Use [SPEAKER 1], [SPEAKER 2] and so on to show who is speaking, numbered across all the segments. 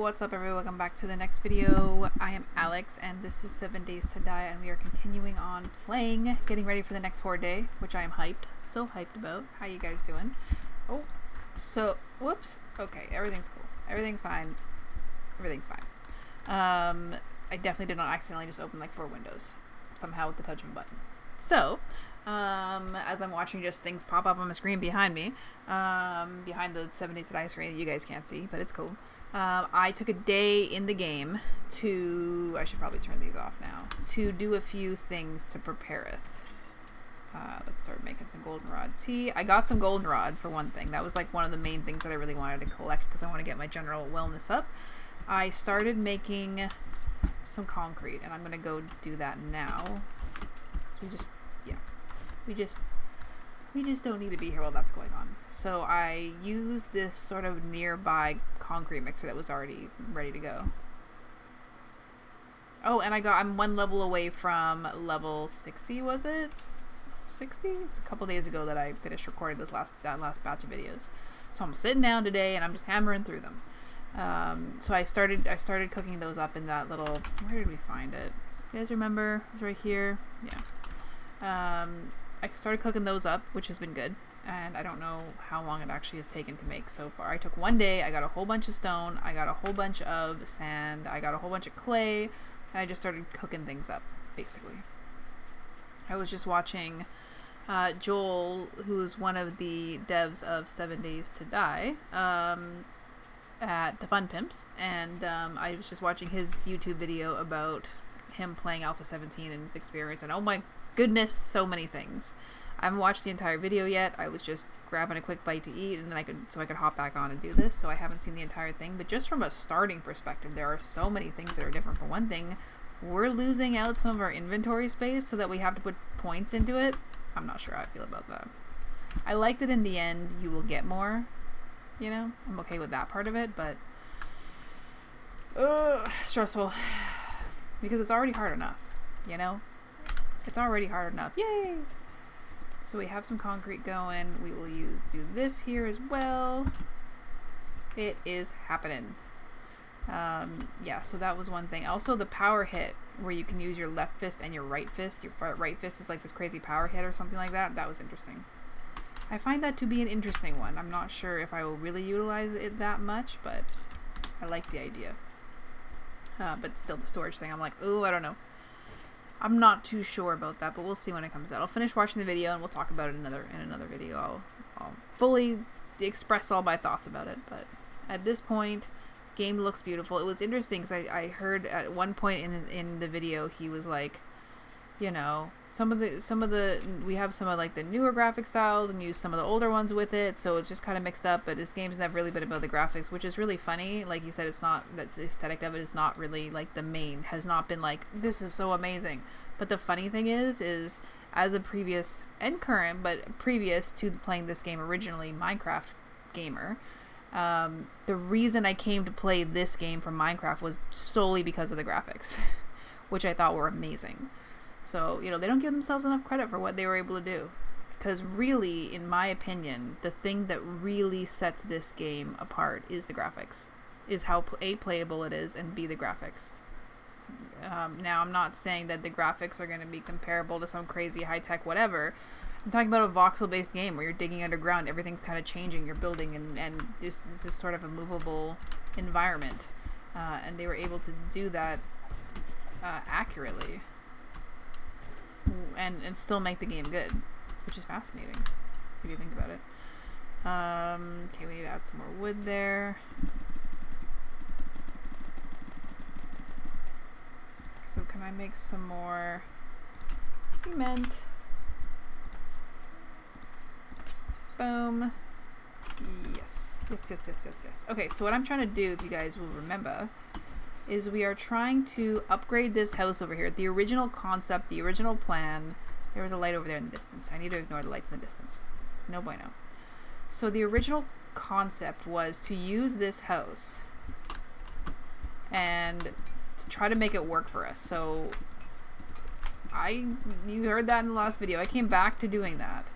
[SPEAKER 1] what's up everyone? Welcome back to the next video. I am Alex and this is 7 Days to Die and we are continuing on playing, getting ready for the next horror day, which I am so hyped about. How you guys doing? Oh, so, whoops. Okay, everything's cool. Everything's fine. Everything's fine. I definitely did not accidentally just open like 4 windows somehow with the touch of a button. So, as I'm watching just things pop up on the screen behind me, behind the 7 Days to Die screen that you guys can't see, but it's cool. I took a day in the game to, I should probably turn these off now, to do a few things to prepareth. Let's start making some goldenrod tea. I got some goldenrod for one thing. That was like one of the main things that I really wanted to collect because I want to get my general wellness up. I started making some concrete and I'm going to go do that now. So we just don't need to be here while that's going on. So I used this sort of nearby concrete mixer that was already ready to go. Oh, and I'm 1 level away from level 60, was it? 60? It was a couple days ago that I finished recording that last batch of videos. So I'm sitting down today and I'm just hammering through them. So I started cooking those up in that little, where did we find it? You guys remember? It was right here. Yeah. I started cooking those up, which has been good, and I don't know how long it actually has taken to make so far. I took one day, I got a whole bunch of stone, I got a whole bunch of sand, I got a whole bunch of clay, and I just started cooking things up, basically. I was just watching Joel, who's one of the devs of 7 Days to Die, at the Fun Pimps, and I was just watching his YouTube video about him playing Alpha 17 and his experience, and oh my goodness, so many things. I haven't watched the entire video yet. I was just grabbing a quick bite to eat and then I could hop back on and do this, so I haven't seen the entire thing, but just from a starting perspective, there are so many things that are different. For one thing, we're losing out some of our inventory space so that we have to put points into it. I'm not sure how I feel about that. I like that in the end you will get more, you know? I'm okay with that part of it, but stressful because it's already hard enough, you know? It's already hard enough. Yay! So we have some concrete going. We will do this here as well. It is happening. Yeah, so that was one thing. Also, the power hit, where you can use your left fist and your right fist. Your right fist is like this crazy power hit or something like that. That was interesting. I find that to be an interesting one. I'm not sure if I will really utilize it that much, but I like the idea. But still, the storage thing, I'm like, ooh, I don't know. I'm not too sure about that, but we'll see when it comes out. I'll finish watching the video and we'll talk about it in another video. I'll fully express all my thoughts about it, but at this point, the game looks beautiful. It was interesting because I heard at one point in the video he was like, you know, we have some of like the newer graphic styles and use some of the older ones with it, so it's just kind of mixed up, but this game's never really been about the graphics, which is really funny. Like he said, it's not, that the aesthetic of it is not really like the main, has not been like, this is so amazing. But the funny thing is as a previous and current, but previous to playing this game originally, Minecraft gamer, the reason I came to play this game from Minecraft was solely because of the graphics, which I thought were amazing. So, you know, they don't give themselves enough credit for what they were able to do. Because really, in my opinion, the thing that really sets this game apart is the graphics. Is how A, playable it is, and B, the graphics. Now, I'm not saying that the graphics are going to be comparable to some crazy high-tech whatever. I'm talking about a voxel-based game where you're digging underground, everything's kind of changing, you're building, and this is sort of a movable environment. And they were able to do that accurately. And still make the game good, which is fascinating if you think about it. Okay, we need to add some more wood there. So can I make some more cement? Boom. Yes. Yes. Okay, so what I'm trying to do, if you guys will remember, is we are trying to upgrade this house over here. The original concept, the original plan, there was a light over there in the distance. I need to ignore the lights in the distance. It's no bueno. So the original concept was to use this house and to try to make it work for us. So you heard that in the last video. I came back to doing that.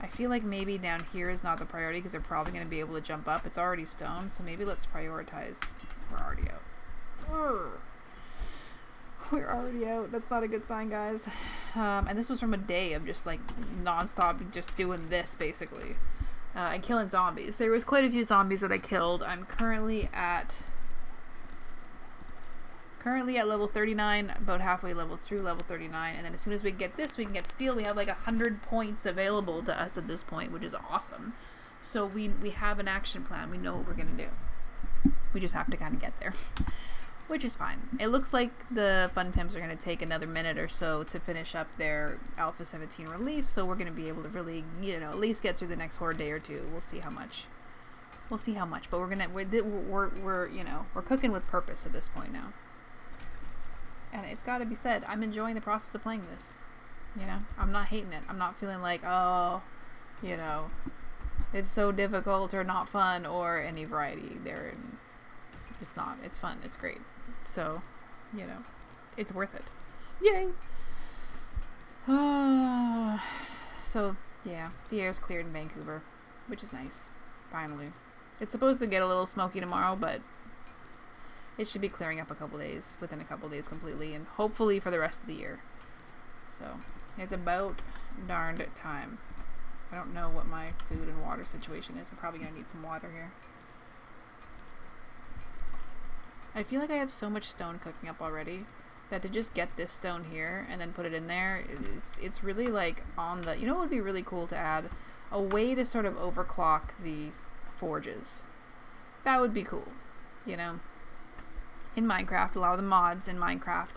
[SPEAKER 1] I feel like maybe down here is not the priority because they're probably going to be able to jump up. It's already stone, so maybe let's prioritize We're already out. Urgh. We're already out. That's not a good sign, guys. And this was from a day of just like non-stop just doing this basically. And killing zombies. There was quite a few zombies that I killed. I'm currently at level 39, about halfway level through level 39, and then as soon as we get this, we can get steel. We have like 100 points available to us at this point, which is awesome. So we have an action plan. We know what we're gonna do. We just have to kind of get there. Which is fine. It looks like the Fun Pimps are going to take another minute or so to finish up their Alpha 17 release, so we're going to be able to really, you know, at least get through the next horde day or two. We'll see how much. But we're you know, we're cooking with purpose at this point now. And it's got to be said, I'm enjoying the process of playing this. You know, I'm not hating it. I'm not feeling like, oh, you know, it's so difficult or not fun or any variety there. It's not. It's fun. It's great. So, you know, it's worth it. Yay! So, yeah, the air's cleared in Vancouver, which is nice. Finally. It's supposed to get a little smoky tomorrow, but it should be clearing up within a couple days completely, and hopefully for the rest of the year. So, it's about darned time. I don't know what my food and water situation is. I'm probably going to need some water here. I feel like I have so much stone cooking up already that to just get this stone here and then put it in there, it's really like on the, you know what would be really cool to add? A way to sort of overclock the forges. That would be cool, you know? In Minecraft, a lot of the mods in Minecraft,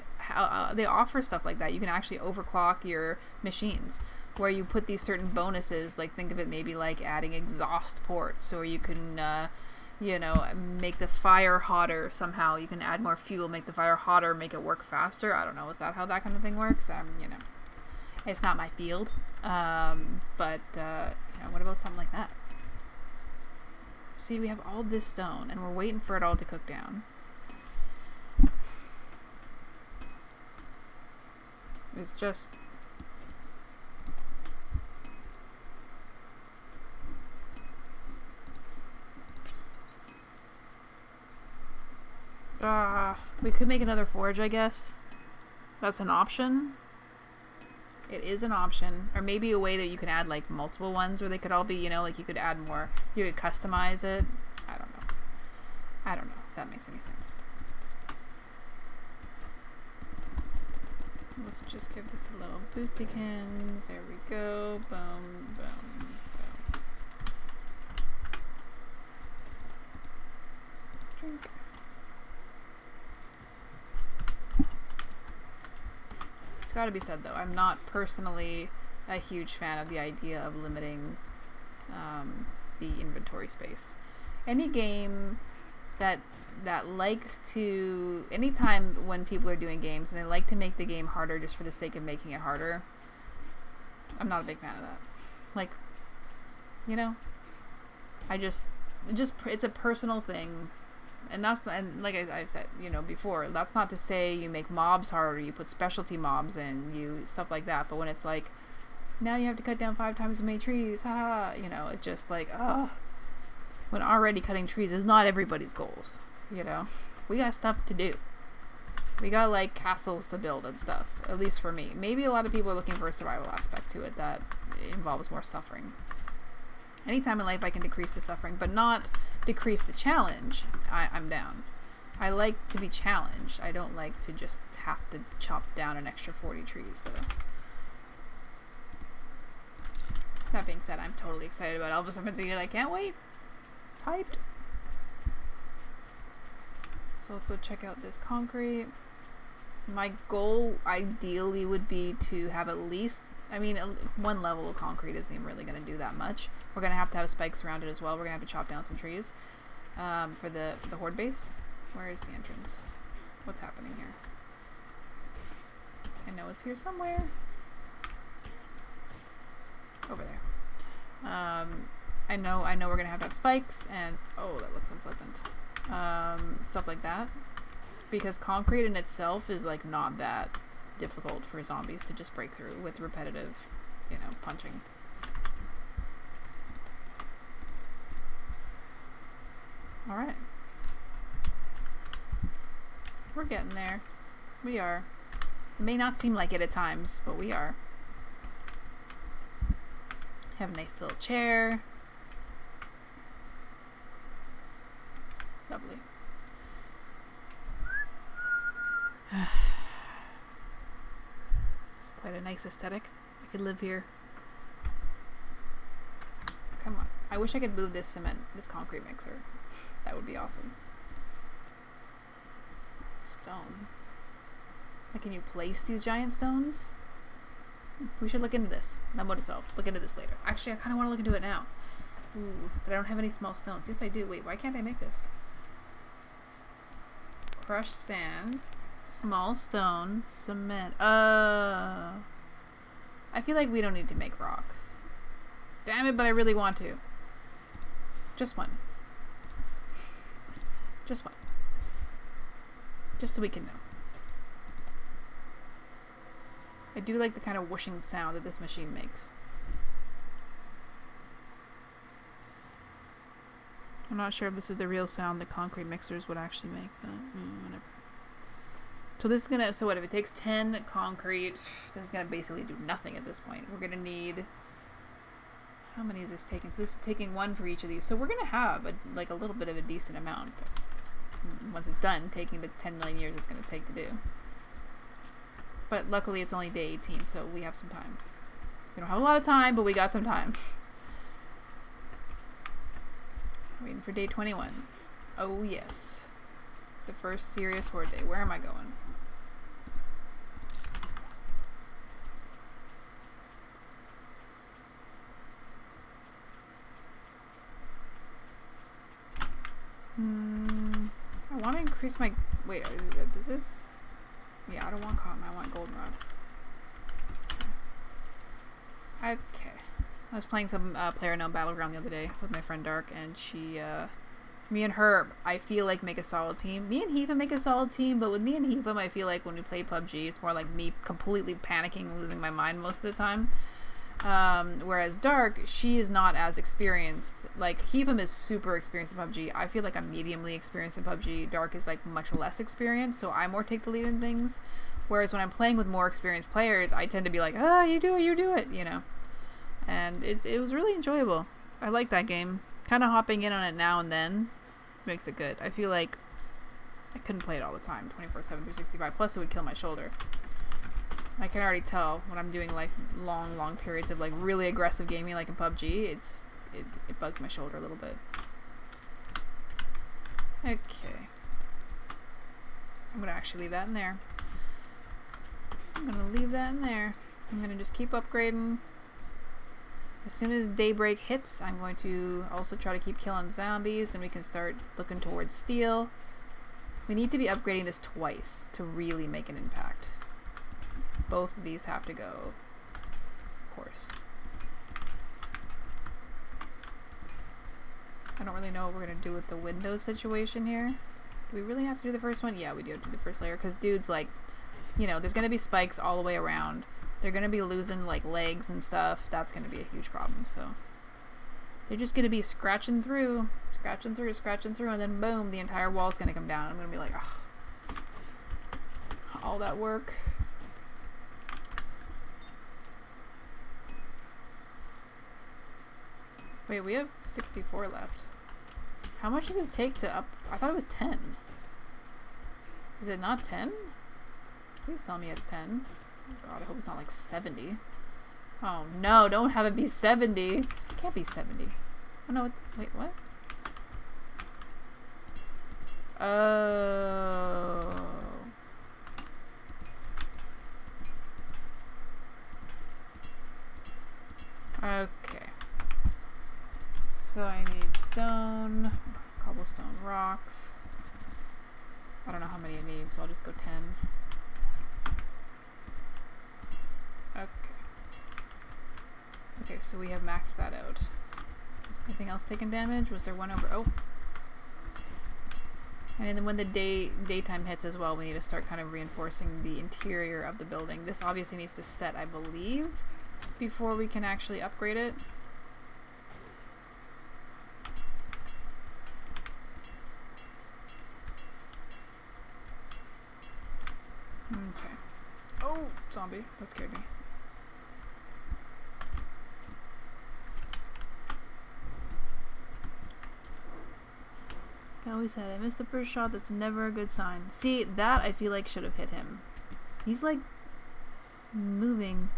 [SPEAKER 1] they offer stuff like that. You can actually overclock your machines where you put these certain bonuses, like think of it maybe like adding exhaust ports, or you can, you know, make the fire hotter somehow. You can add more fuel, make the fire hotter, make it work faster. I don't know. Is that how that kind of thing works? You know, it's not my field. But you know, what about something like that? See, we have all this stone, and we're waiting for it all to cook down. It's just... we could make another forge, I guess. That's an option. It is an option. Or maybe a way that you can add like multiple ones where they could all be, you know, like you could add more. You could customize it. I don't know. I don't know if that makes any sense. Let's just give this a little boostykins. There we go. Boom, boom, boom. Drink. It's got to be said though, I'm not personally a huge fan of the idea of limiting the inventory space. Any game that likes to, anytime when people are doing games and they like to make the game harder just for the sake of making it harder, I'm not a big fan of that. Like, you know, it's a personal thing. And that's, and like I've said, you know, before, that's not to say you make mobs harder, you put specialty mobs in, you stuff like that. But when it's like, now you have to cut down 5 times as many trees, haha, you know, it's just like, oh, when already cutting trees is not everybody's goals, you know. We got stuff to do. We got like castles to build and stuff, at least for me. Maybe a lot of people are looking for a survival aspect to it that involves more suffering. Anytime in life I can decrease the suffering, but not decrease the challenge, I'm down. I like to be challenged. I don't like to just have to chop down an extra 40 trees, though. That being said, I'm totally excited about Alpha 17. I can't wait. Hyped. So let's go check out this concrete. My goal, ideally, would be to have at least... I mean, one level of concrete isn't even really going to do that much. We're going to have spikes around it as well. We're going to have to chop down some trees for the horde base. Where is the entrance? What's happening here? I know it's here somewhere. Over there. I know we're going to have spikes, and oh, that looks unpleasant. Stuff like that. Because concrete in itself is like not that difficult for zombies to just break through with repetitive, you know, punching. Alright. We're getting there. We are. It may not seem like it at times, but we are. Have a nice little chair. Lovely. It's quite a nice aesthetic. I could live here. Come on. I wish I could move this concrete mixer. That would be awesome. Stone. Like, can you place these giant stones? We should look into this. Not itself. Look into this later. Actually, I kind of want to look into it now. Ooh, but I don't have any small stones. Yes, I do. Wait, why can't I make this? Crushed sand. Small stone. Cement. I feel like we don't need to make rocks. Damn it, but I really want to. Just one. Just one. Just so we can know. I do like the kind of whooshing sound that this machine makes. I'm not sure if this is the real sound that concrete mixers would actually make, but whatever. So this is gonna, so what, if it takes 10 concrete, this is gonna basically do nothing at this point. We're gonna need, how many is this taking? So this is taking 1 for each of these. So we're gonna have like a little bit of a decent amount. But once it's done, taking the 10 million years it's gonna take to do. But luckily it's only day 18, so we have some time. We don't have a lot of time, but we got some time. Waiting for day 21. Oh yes. The first serious horde day. Where am I going? I want to increase my... Wait, is this... Yeah, I don't want cotton. I want goldenrod. Okay. I was playing some PlayerUnknown Battleground the other day with my friend Dark, and she, me and her, I feel like make a solid team. Me and Heathen make a solid team, but with me and Heathen, I feel like when we play PUBG, it's more like me completely panicking, losing my mind most of the time. Whereas Dark, she is not as experienced. Like, Heathen is super experienced in PUBG. I feel like I'm mediumly experienced in PUBG. Dark is, like, much less experienced, so I more take the lead in things. Whereas when I'm playing with more experienced players, I tend to be like, ah, you do it, you know. And it was really enjoyable. I like that game. Kind of hopping in on it now and then makes it good. I feel like I couldn't play it all the time, 24/7, 365. Plus, it would kill my shoulder. I can already tell when I'm doing like long periods of like really aggressive gaming, like in PUBG. It bugs my shoulder a little bit. Okay. I'm gonna actually leave that in there. I'm gonna leave that in there. I'm gonna just keep upgrading. As soon as daybreak hits, I'm going to also try to keep killing zombies, and we can start looking towards steel. We need to be upgrading this twice to really make an impact. Both of these have to go, of course. I don't really know what we're going to do with the windows situation here. Do we really have to do the first one? Yeah, we do have to do the first layer, because dudes, like, you know, there's going to be spikes all the way around. They're going to be losing, like, legs and stuff. That's going to be a huge problem, so. They're just going to be scratching through, and then boom, the entire wall's going to come down. I'm going to be like, ugh. All that work. Wait, we have 64 left. How much does it take to up? I thought it was 10. Is it not 10? Please tell me it's 10. Oh god, I hope it's not like 70. Oh no, don't have it be 70. It can't be 70. Oh no, wait, what? Oh. Okay. So I need stone, cobblestone rocks. I don't know how many I need, so I'll just go 10. Okay. Okay, so we have maxed that out. Is anything else taking damage? Was there one over? Oh. And then when the daytime hits as well, we need to start kind of reinforcing the interior of the building. This obviously needs to set, I believe, before we can actually upgrade it. Okay. Oh, zombie. That scared me. I always said, I missed the first shot. That's never a good sign. See, that I feel like should have hit him. He's like moving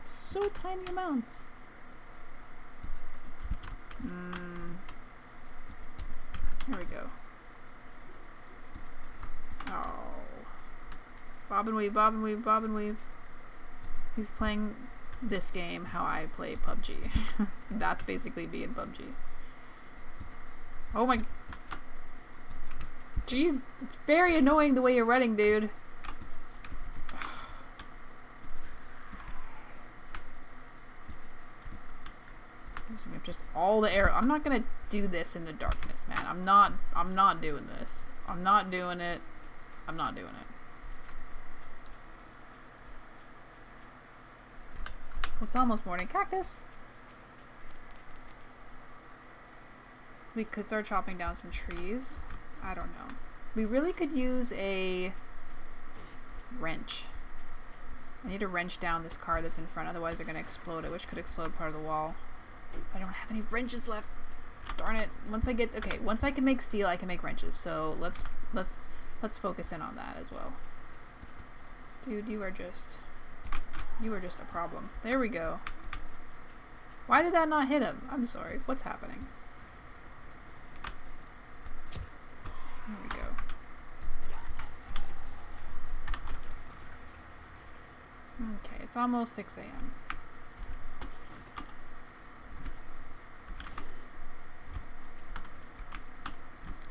[SPEAKER 1] so tiny amounts. There we go. Oh. Bob and weave, bob and weave, bob and weave. He's playing this game how I play PUBG. That's basically being PUBG. Oh my... Jeez, it's very annoying the way you're running, dude. Using up just all the arrow. I'm not gonna do this in the darkness, man. I'm not doing this. I'm not doing it. I'm not doing it. It's almost morning. Cactus! We could start chopping down some trees. I don't know. We really could use a wrench. I need to wrench down this car that's in front, otherwise they're going to explode it, which could explode part of the wall. I don't have any wrenches left. Darn it. Once I can make steel, I can make wrenches. So let's focus in on that as well. Dude, you are just a problem. There we go. Why did that not hit him? I'm sorry. What's happening? There we go. Okay, it's almost 6 a.m.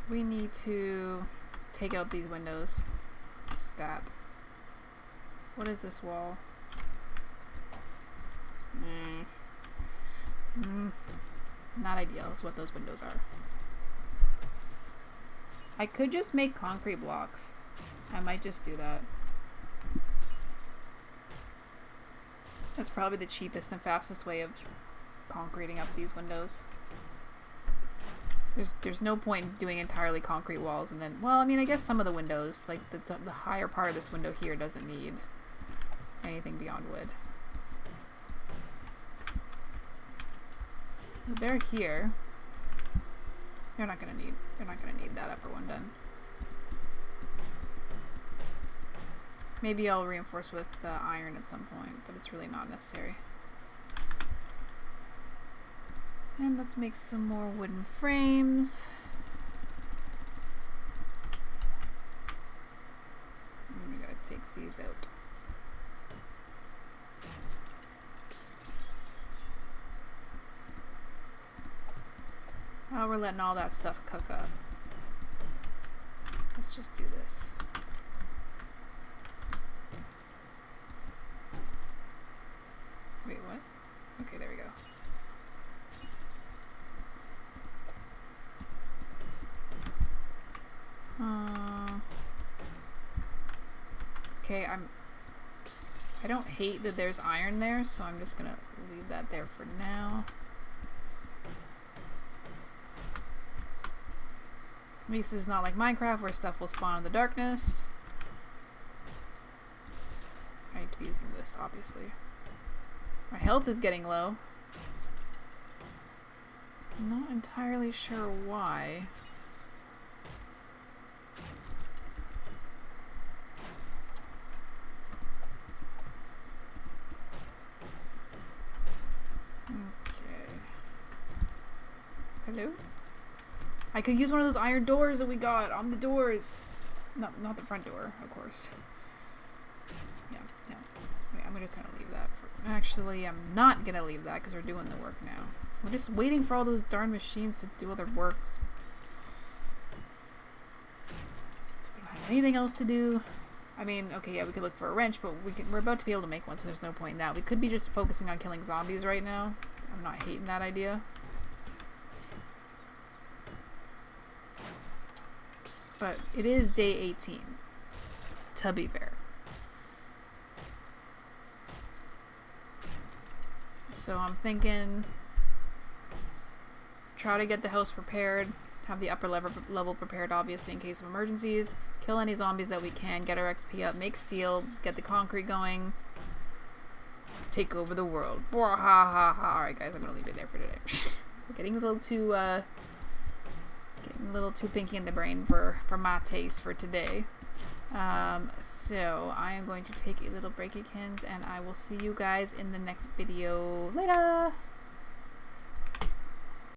[SPEAKER 1] We need to take out these windows. Stat. What is this wall? Not ideal is what those windows are. I could just make concrete blocks. I might just do that. That's probably the cheapest and fastest way of concreting up these windows. There's no point doing entirely concrete walls and then, well, I mean, I guess some of the windows, like the higher part of this window here doesn't need anything beyond wood. They're here. You're not gonna need that upper one done. Maybe I'll reinforce with iron at some point, but it's really not necessary. And let's make some more wooden frames. And we gotta take these out. Oh, we're letting all that stuff cook up. Let's just do this. Wait, what? Okay, there we go. Okay, I don't hate that there's iron there, so I'm just gonna leave that there for now. At least this is not like Minecraft where stuff will spawn in the darkness. I need to be using this, obviously. My health is getting low. I'm not entirely sure why. Okay. Hello? I could use one of those iron doors that we got on the doors. Not the front door, of course. Yeah. Wait, I'm just gonna leave that for... Actually, I'm not gonna leave that because we're doing the work now. We're just waiting for all those darn machines to do other works. So we don't have anything else to do. I mean, okay, yeah, we could look for a wrench, but we're about to be able to make one, so there's no point in that. We could be just focusing on killing zombies right now. I'm not hating that idea. But it is day 18, to be fair. So I'm thinking, try to get the house prepared, Have the upper level prepared, obviously, in case of emergencies. Kill any zombies that we can. Get our XP up. Make steel. Get the concrete going. Take over the world. Ha ha ha. Alright, guys, I'm gonna leave it there for today. We're getting a little too pinky in the brain for my taste for today. So I am going to take a little break, kids, and I will see you guys in the next video. Later!